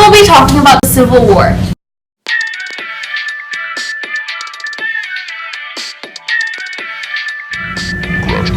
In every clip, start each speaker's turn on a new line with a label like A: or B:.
A: we'll be talking about the Civil War.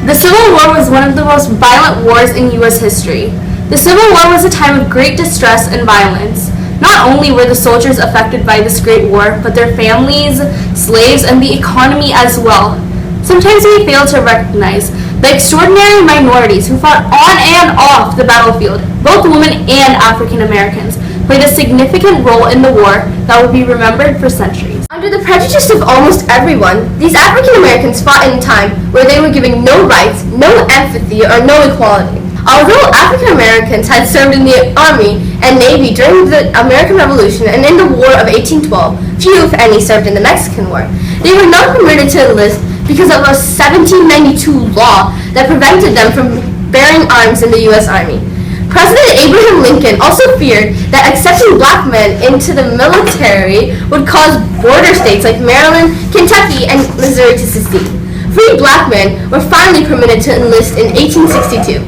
A: The Civil War was one of the most violent wars in U.S. history. The Civil War was a time of great distress and violence. Not only were the soldiers affected by this great war, but their families, slaves, and the economy as well. Sometimes we fail to recognize the extraordinary minorities who fought on and off the battlefield. Both women and African Americans played a significant role in the war that will be remembered for centuries.
B: Under the prejudice of almost everyone, these African Americans fought in a time where they were given no rights, no empathy, or no equality. Although African Americans had served in the Army and Navy during the American Revolution and in the War of 1812, few, if any, served in the Mexican War. They were not permitted to enlist because of a 1792 law that prevented them from bearing arms in the U.S. Army. President Abraham Lincoln also feared that accepting black men into the military would cause border states like Maryland, Kentucky, and Missouri to secede. Free black men were finally permitted to enlist in 1862.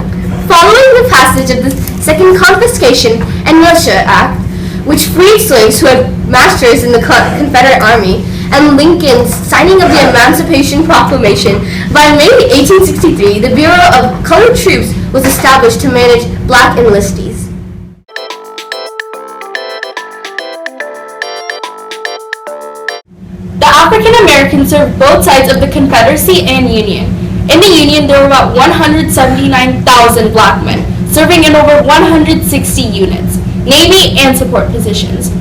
B: Following the passage of the Second Confiscation and Militia Act, which freed slaves who had masters in the Confederate Army, and Lincoln's signing of the Emancipation Proclamation, by May 1863, the Bureau of Colored Troops was established to manage black enlistees.
A: The African Americans served both sides of the Confederacy and Union. In the Union, there were about 179,000 black men, serving in over 160 units, Navy, and support positions.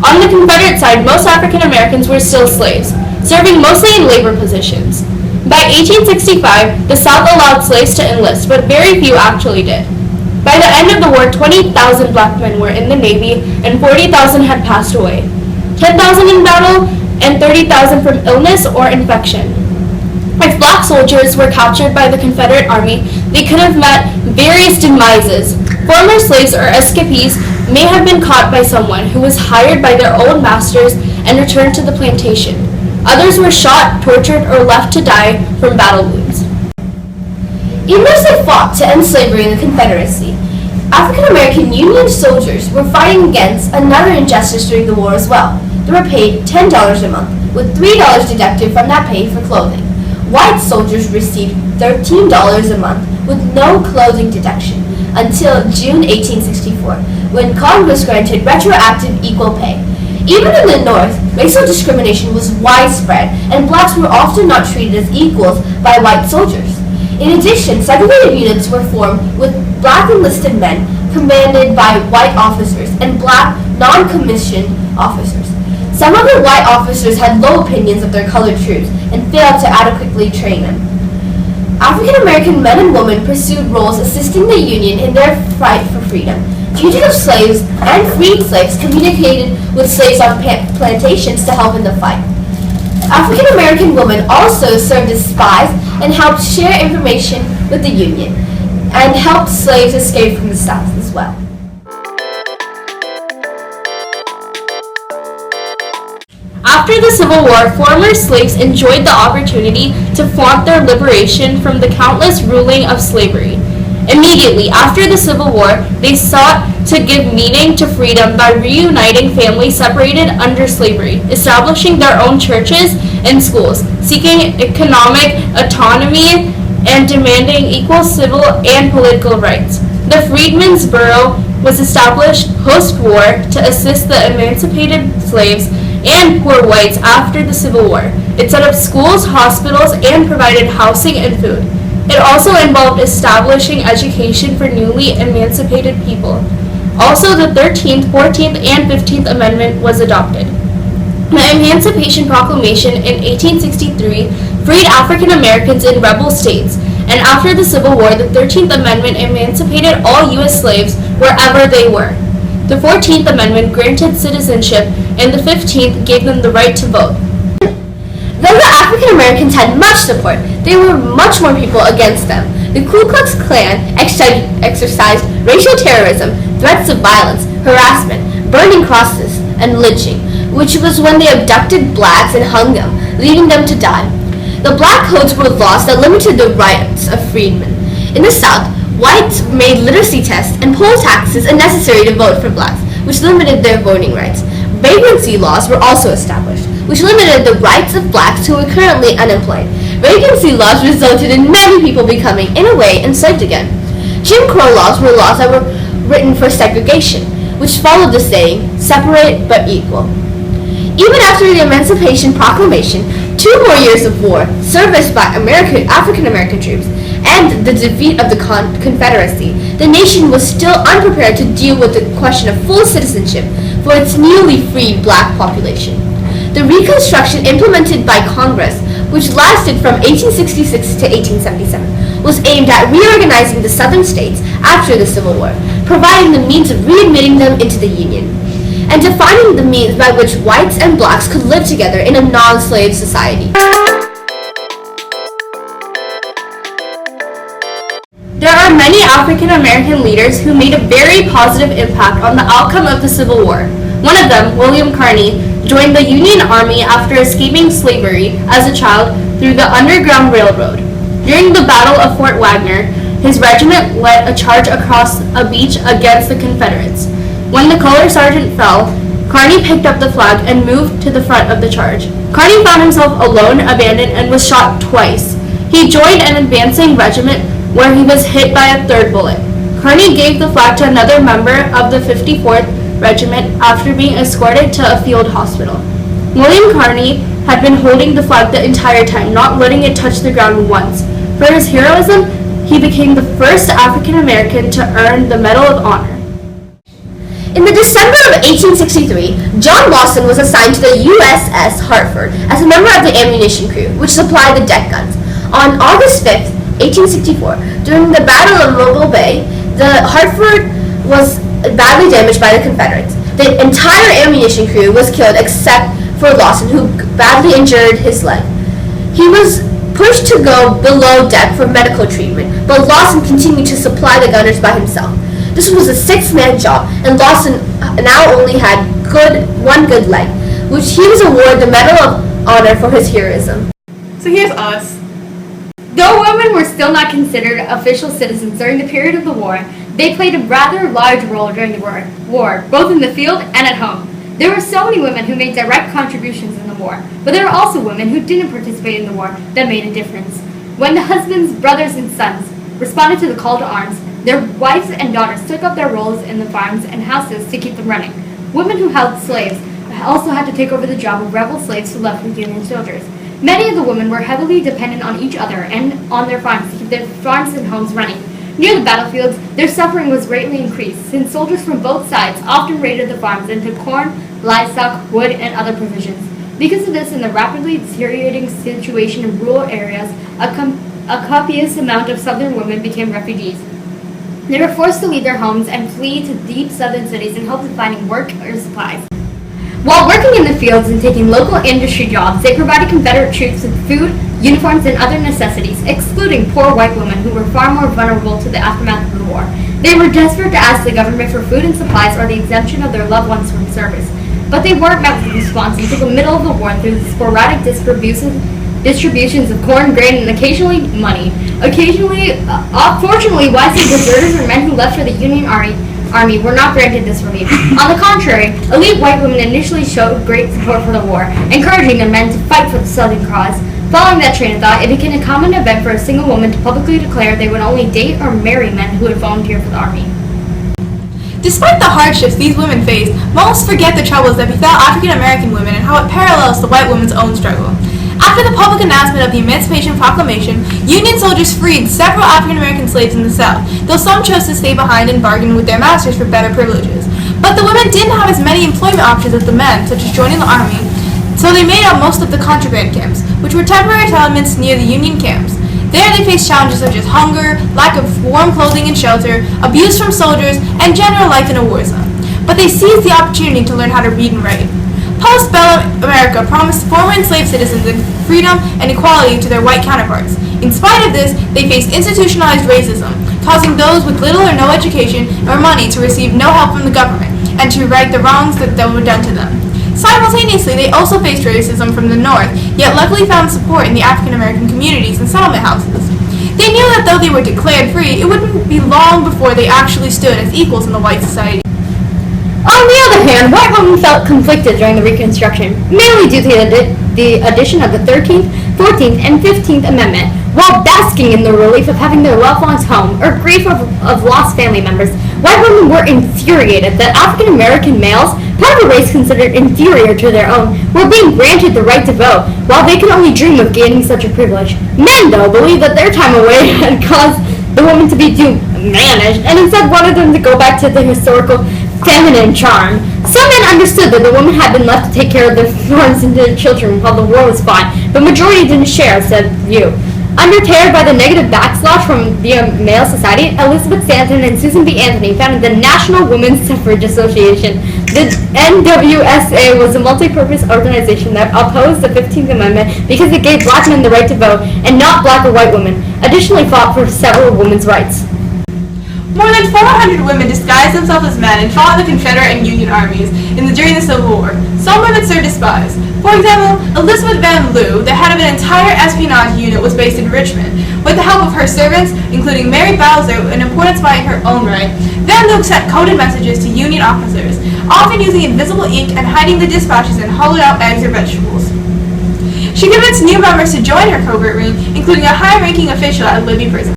A: On the Confederate side, most African Americans were still slaves, serving mostly in labor positions. By 1865, the South allowed slaves to enlist, but very few actually did. By the end of the war, 20,000 black men were in the Navy and 40,000 had passed away, 10,000 in battle and 30,000 from illness or infection. If black soldiers were captured by the Confederate Army, they could have met various demises. Former slaves or escapees may have been caught by someone who was hired by their old masters and returned to the plantation. Others were shot, tortured, or left to die from battle wounds.
B: Even as they fought to end slavery in the Confederacy, African American Union soldiers were fighting against another injustice during the war as well. They were paid $10 a month, with $3 deducted from that pay for clothing. White soldiers received $13 a month with no clothing deduction until June 1864, when Congress granted retroactive equal pay. Even in the North, racial discrimination was widespread, and blacks were often not treated as equals by white soldiers. In addition, segregated units were formed with black enlisted men commanded by white officers and black non-commissioned officers. Some of the white officers had low opinions of their colored troops and failed to adequately train them. African American men and women pursued roles assisting the Union in their fight for freedom. Fugitive slaves and freed slaves communicated with slaves on plantations to help in the fight. African American women also served as spies and helped share information with the Union and helped slaves escape from the South as well.
A: After the Civil War, former slaves enjoyed the opportunity to flaunt their liberation from the countless ruling of slavery. Immediately after the Civil War, they sought to give meaning to freedom by reuniting families separated under slavery, establishing their own churches and schools, seeking economic autonomy, and demanding equal civil and political rights. The Freedmen's Bureau was established post-war to assist the emancipated slaves and poor whites after the Civil War. It set up schools, hospitals, and provided housing and food. It also involved establishing education for newly emancipated people. Also, the 13th, 14th, and 15th Amendment was adopted. The Emancipation Proclamation in 1863 freed African Americans in rebel states, and after the Civil War, the 13th Amendment emancipated all U.S. slaves wherever they were. The 14th Amendment granted citizenship, and the 15th gave them the right to vote.
B: Though the African Americans had much support, there were much more people against them. The Ku Klux Klan exercised racial terrorism, threats of violence, harassment, burning crosses, and lynching, which was when they abducted blacks and hung them, leaving them to die. The black codes were laws that limited the rights of freedmen. In the South, whites made literacy tests and poll taxes unnecessary to vote for blacks, which limited their voting rights. Vagrancy laws were also established, which limited the rights of blacks who were currently unemployed. Vagrancy laws resulted in many people becoming, in a way, enslaved again. Jim Crow laws were laws that were written for segregation, which followed the saying, separate but equal. Even after the Emancipation Proclamation, 2 more years of war, service by African American troops, and the defeat of the Confederacy, the nation was still unprepared to deal with the question of full citizenship for its newly freed black population. The Reconstruction implemented by Congress, which lasted from 1866 to 1877, was aimed at reorganizing the Southern states after the Civil War, providing the means of readmitting them into the Union, and defining the means by which whites and blacks could live together in a non-slave society.
A: There are many African American leaders who made a very positive impact on the outcome of the Civil War. One of them, William Carney, joined the Union Army after escaping slavery as a child through the Underground Railroad. During the Battle of Fort Wagner, his regiment led a charge across a beach against the Confederates. When the color sergeant fell, Carney picked up the flag and moved to the front of the charge. Carney found himself alone, abandoned, and was shot twice. He joined an advancing regiment where he was hit by a third bullet. Carney gave the flag to another member of the 54th Regiment after being escorted to a field hospital. William Carney had been holding the flag the entire time, not letting it touch the ground once. For his heroism, he became the first African American to earn the Medal of Honor.
B: In the December of 1863, John Lawson was assigned to the USS Hartford as a member of the ammunition crew, which supplied the deck guns. On August 5th, 1864, during the Battle of Mobile Bay, the Hartford was badly damaged by the Confederates. The entire ammunition crew was killed except for Lawson, who badly injured his leg. He was pushed to go below deck for medical treatment, but Lawson continued to supply the gunners by himself. This was a 6-man job, and Lawson now only had one good leg, which he was awarded the Medal of Honor for his heroism.
C: So here's us.
A: Though women were still not considered official citizens during the period of the war, they played a rather large role during the war, both in the field and at home. There were so many women who made direct contributions in the war, but there were also women who didn't participate in the war that made a difference. When the husbands, brothers, and sons responded to the call to arms, their wives and daughters took up their roles in the farms and houses to keep them running. Women who held slaves also had to take over the job of rebel slaves who left with Union soldiers. Many of the women were heavily dependent on each other and on their farms to keep their farms and homes running. Near the battlefields, their suffering was greatly increased, since soldiers from both sides often raided the farms and took corn, livestock, wood, and other provisions. Because of this and the rapidly deteriorating situation in rural areas, a copious amount of southern women became refugees. They were forced to leave their homes and flee to deep southern cities in hopes of finding work or supplies. While working in the fields and taking local industry jobs, they provided Confederate troops with food, uniforms, and other necessities, excluding poor white women who were far more vulnerable to the aftermath of the war. They were desperate to ask the government for food and supplies or the exemption of their loved ones from service, but they weren't met with a response until the middle of the war through the sporadic distributions of corn, grain, and occasionally money. Unfortunately, wisely deserters or men who left for the Union Army were not granted this relief. On the contrary, elite white women initially showed great support for the war, encouraging their men to fight for the Southern cause. Following that train of thought, it became a common event for a single woman to publicly declare they would only date or marry men who would volunteer for the army.
C: Despite the hardships these women faced, most forget the troubles that befell African American women and how it parallels the white woman's own struggle. After the public announcement of the Emancipation Proclamation, Union soldiers freed several African American slaves in the South, though some chose to stay behind and bargain with their masters for better privileges. But the women didn't have as many employment options as the men, such as joining the army, so they made up most of the contraband camps, which were temporary settlements near the Union camps. There they faced challenges such as hunger, lack of warm clothing and shelter, abuse from soldiers, and general life in a war zone. But they seized the opportunity to learn how to read and write. Post-Bellum America promised former enslaved citizens freedom and equality to their white counterparts. In spite of this, they faced institutionalized racism, causing those with little or no education or money to receive no help from the government and to right the wrongs that were done to them. Simultaneously, they also faced racism from the North, yet luckily found support in the African American communities and settlement houses. They knew that though they were declared free, it wouldn't be long before they actually stood as equals in the white society.
D: On the other hand, white women felt conflicted during the Reconstruction, mainly due to the addition of the 13th, 14th, and 15th Amendment. While basking in the relief of having their loved ones home or grief of lost family members, white women were infuriated that African American males, part of a race considered inferior to their own, were being granted the right to vote, while they could only dream of gaining such a privilege. Men, though, believed that their time away had caused the women to be too managed, and instead wanted them to go back to the historical feminine charm. Some men understood that the women had been left to take care of their wives and their children while the war was fought, but majority didn't share said view. Undeterred by the negative backslash from the male society, Elizabeth Stanton and Susan B. Anthony founded the National Women's Suffrage Association. The NWSA was a multi-purpose organization that opposed the 15th Amendment because it gave black men the right to vote and not black or white women. Additionally fought for several women's rights.
C: More than 400 women disguised themselves as men and fought in the Confederate and Union armies during the Civil War. Some women served as spies. For example, Elizabeth Van Lew, the head of an entire espionage unit, was based in Richmond. With the help of her servants, including Mary Bowser, an important spy in her own right, Van Lew sent coded messages to Union officers, often using invisible ink and hiding the dispatches in hollowed-out eggs or vegetables. She convinced new members to join her covert ring, including a high-ranking official at Libby Prison.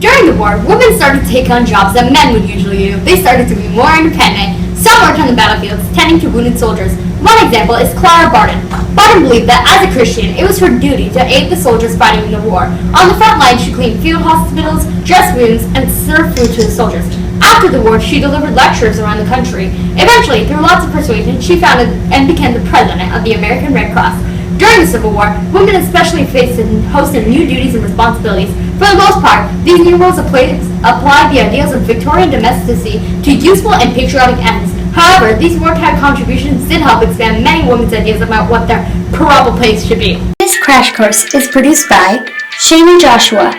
D: During the war, women started to take on jobs that men would usually do. They started to be more independent. Some worked on the battlefields, tending to wounded soldiers. One example is Clara Barton. Barton believed that as a Christian, it was her duty to aid the soldiers fighting in the war. On the front lines, she cleaned field hospitals, dressed wounds, and served food to the soldiers. After the war, she delivered lectures around the country. Eventually, through lots of persuasion, she founded and became the president of the American Red Cross. During the Civil War, women especially faced and hosted new duties and responsibilities. For the most part, these new roles applied the ideals of Victorian domesticity to useful and patriotic ends. However, these wartime contributions did help expand many women's ideas about what their probable place should be.
E: This crash course is produced by Shani Joshua,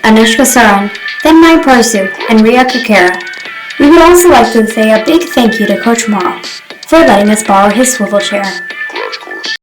E: Anushka Saran, Thenmai Parsu, and Ria Kakara. We would also like to say a big thank you to Coach Morrow for letting us borrow his swivel chair.